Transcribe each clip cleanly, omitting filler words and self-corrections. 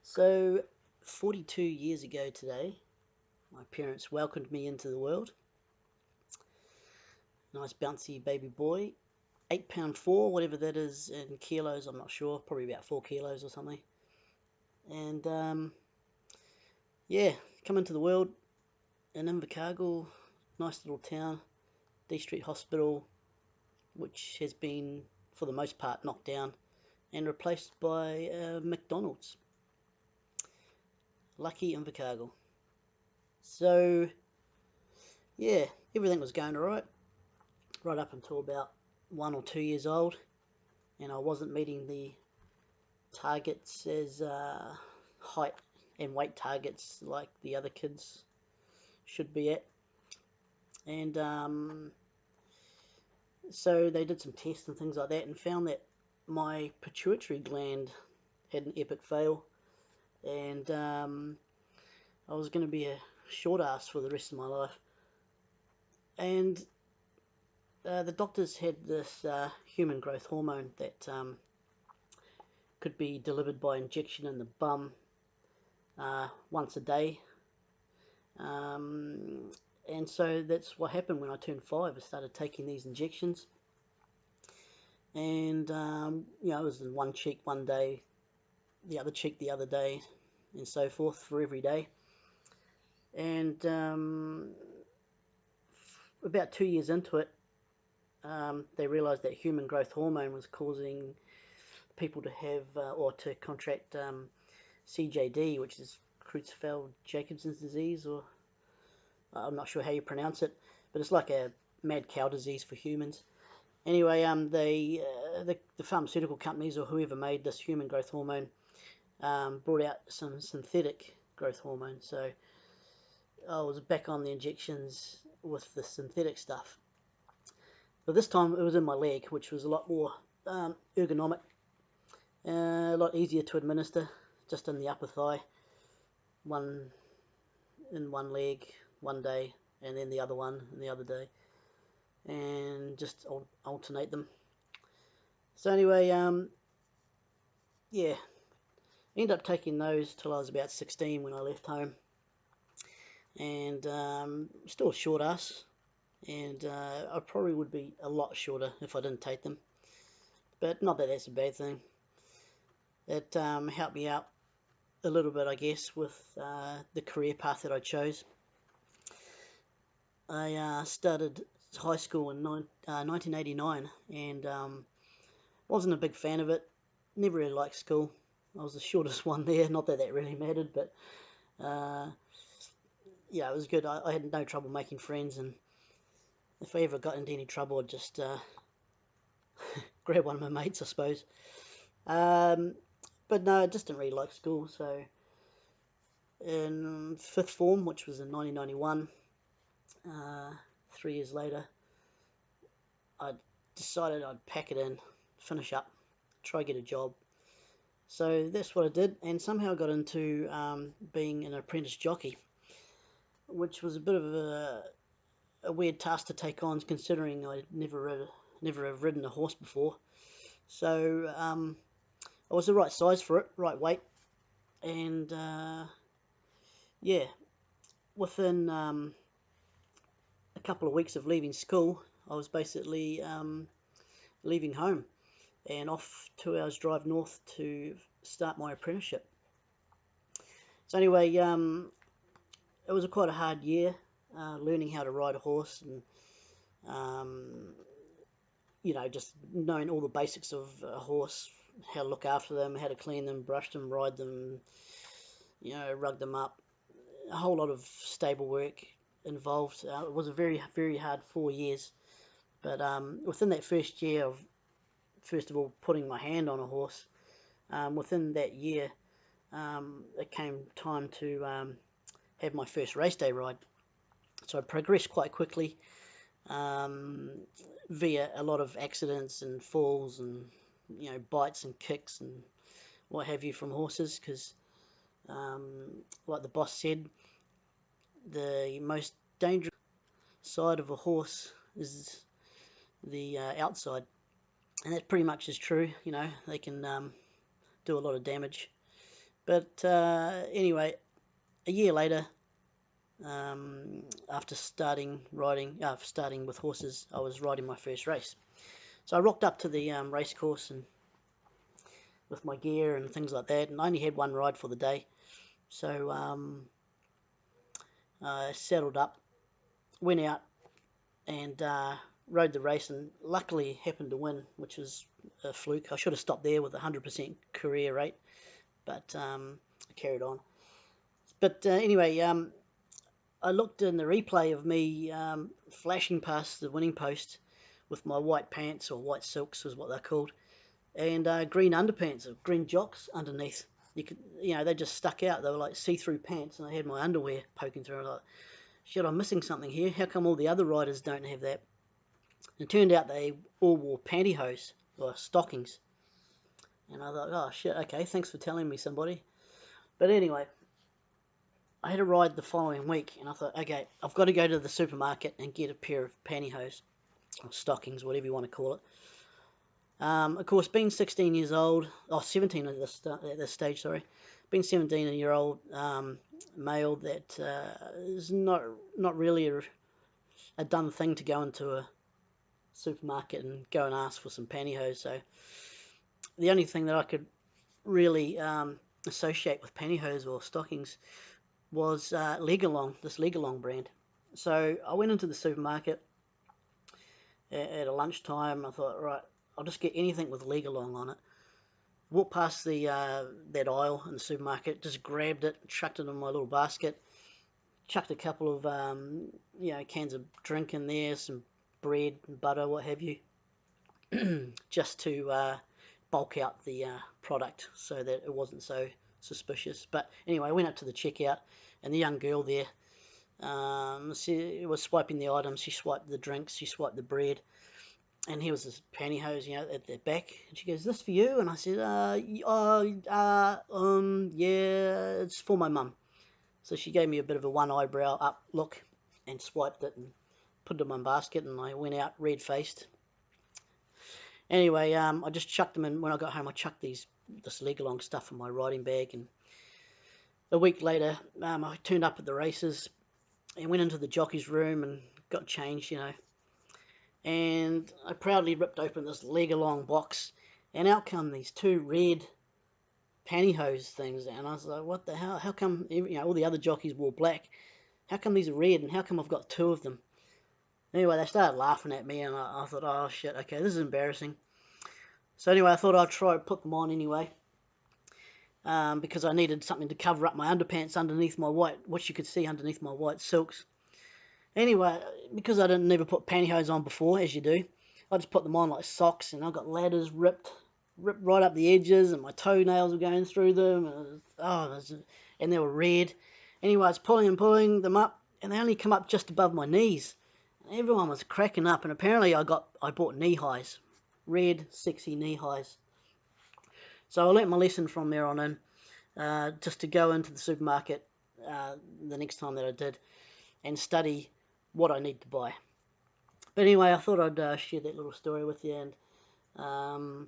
So, 42 years ago today, my parents welcomed me into the world. Nice bouncy baby boy, 8 pound 4, whatever that is in kilos, I'm not sure, probably about 4 kilos or something. And yeah, come into the world in Invercargill, nice little town, D Street Hospital, which has been, for the most part, knocked down and replaced by McDonald's. Lucky Invercargill. So, yeah, everything was going alright, right up until about 1 or 2 years old, and I wasn't meeting the targets as height and weight targets like the other kids should be at. And so they did some tests and things like that and found that my pituitary gland had an epic fail, and I was going to be a short ass for the rest of my life. And the doctors had this human growth hormone that could be delivered by injection in the bum once a day. Um, and so that's what happened when I turned 5. I started taking these injections, and it was in one cheek one day, the other cheek the other day, and so forth for every day. And about 2 years into it, they realised that human growth hormone was causing people to have or to contract CJD, which is Creutzfeldt-Jacobson's disease, or I'm not sure how you pronounce it, but it's like a mad cow disease for humans. Anyway, the pharmaceutical companies or whoever made this human growth hormone brought out some synthetic growth hormone. So I was back on the injections with the synthetic stuff. But this time it was in my leg, which was a lot more ergonomic, a lot easier to administer, just in the upper thigh. One in one leg one day, and then the other one in the other day, and just alternate them. So anyway, yeah, ended up taking those till I was about 16 when I left home, and still a short ass, and I probably would be a lot shorter if I didn't take them, but not that that's a bad thing. It helped me out a little bit, I guess, with the career path that I chose. I started high school in 1989, and wasn't a big fan of it. Never really liked school. I was the shortest one there. Not that that really mattered, but yeah, it was good. I had no trouble making friends, and if I ever got into any trouble, I'd just grab one of my mates, I suppose. But no, I just didn't really like school. So in fifth form, which was in 1991, 3 years later, I decided I'd pack it in, finish up, try get a job. So that's what I did, and somehow I got into being an apprentice jockey, which was a bit of a weird task to take on, considering I never have ridden a horse before. So I was the right size for it, right weight, and yeah, within a couple of weeks of leaving school, I was basically leaving home and off 2 hours drive north to start my apprenticeship. So anyway, it was quite a hard year, learning how to ride a horse, and just knowing all the basics of a horse, how to look after them, how to clean them, brush them, ride them, rug them up. A whole lot of stable work involved. It was a very, very hard 4 years. But within that first year of, first of all, putting my hand on a horse, within that year, it came time to have my first race day ride. So I progressed quite quickly, via a lot of accidents and falls and bites and kicks and what have you from horses, because like the boss said, the most dangerous side of a horse is the outside, and that pretty much is true. They can do a lot of damage, But anyway, a year later, after starting with horses, I was riding my first race. So I rocked up to the race course and with my gear and things like that, and I only had one ride for the day. So I settled up, went out, and rode the race, and luckily happened to win, which was a fluke. I should have stopped there with a 100% career rate, but I carried on. But anyway, I looked in the replay of me flashing past the winning post with my white pants, or white silks is what they're called, and green underpants, or green jocks underneath. They just stuck out. They were like see-through pants, and I had my underwear poking through. I was like, shit, I'm missing something here. How come all the other riders don't have that? And it turned out they all wore pantyhose or stockings. And I thought, oh shit, okay, thanks for telling me, somebody. But anyway, I had a ride the following week, and I thought, okay, I've got to go to the supermarket and get a pair of pantyhose, or stockings, whatever you want to call it. Of course, being 16 years old, 17 at this stage, sorry, being 17-year-old male, that is not really a done thing to go into a supermarket and go and ask for some pantyhose. So the only thing that I could really associate with pantyhose or stockings was Legalong, this Legalong brand. So I went into the supermarket at a lunchtime. I thought, right, I'll just get anything with Legalong on it. Walked past that aisle in the supermarket, just grabbed it, chucked it in my little basket, chucked a couple of cans of drink in there, some bread and butter, what have you, just to bulk out the product so that it wasn't so suspicious. But anyway, I went up to the checkout, and the young girl there, she was swiping the items. She swiped the drinks, she swiped the bread, and here was this pantyhose, at the back. And she goes, "This for you?" And I said, yeah, it's for my mum." So she gave me a bit of a one eyebrow up look and swiped it and put it in my basket, and I went out red-faced. Anyway, I just chucked them in. When I got home, I chucked this Legalong stuff in my riding bag, and a week later, I turned up at the races and went into the jockey's room and got changed, and I proudly ripped open this Legalong box, and out come these two red pantyhose things, and I was like, what the hell? How come, all the other jockeys wore black? How come these are red, and how come I've got two of them? Anyway, they started laughing at me, and I thought, oh shit, okay, this is embarrassing. So anyway, I thought I'd try to put them on anyway, because I needed something to cover up my underpants underneath my what you could see underneath my white silks. Anyway, because I didn't never put pantyhose on before, as you do, I just put them on like socks, and I got ladders ripped right up the edges, and my toenails were going through them, and they were red. Anyway, I was pulling them up, and they only come up just above my knees. And everyone was cracking up, and apparently I bought knee highs, red, sexy knee highs. So I learnt my lesson from there on in, just to go into the supermarket the next time that I did and study what I need to buy. But anyway, I thought I'd share that little story with you, and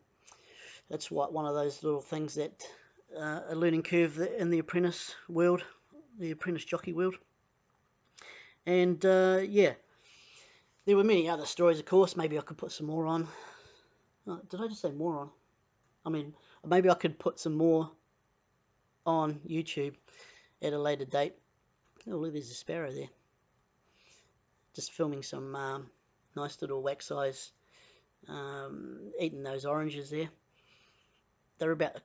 that's one of those little things that a learning curve in the apprentice world, the apprentice jockey world. And yeah, there were many other stories, of course. Maybe I could put some more on. Did I just say more on? I mean, maybe I could put some more on YouTube at a later date. Oh, look, there's a sparrow there. Just filming some nice little wax eyes eating those oranges there. They're about a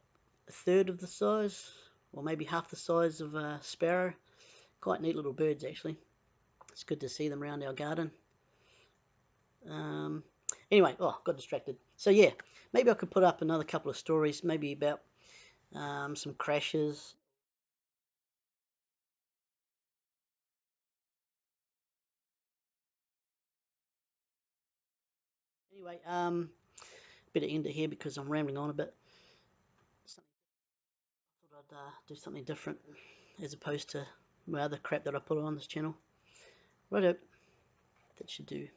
third of the size, or maybe half the size of a sparrow. Quite neat little birds, actually. It's good to see them around our garden. Anyway, got distracted. So yeah, maybe I could put up another couple of stories, maybe about some crashes. Anyway, better end it here because I'm rambling on a bit. I thought I'd do something different as opposed to my other crap that I put on this channel. Righto, that should do.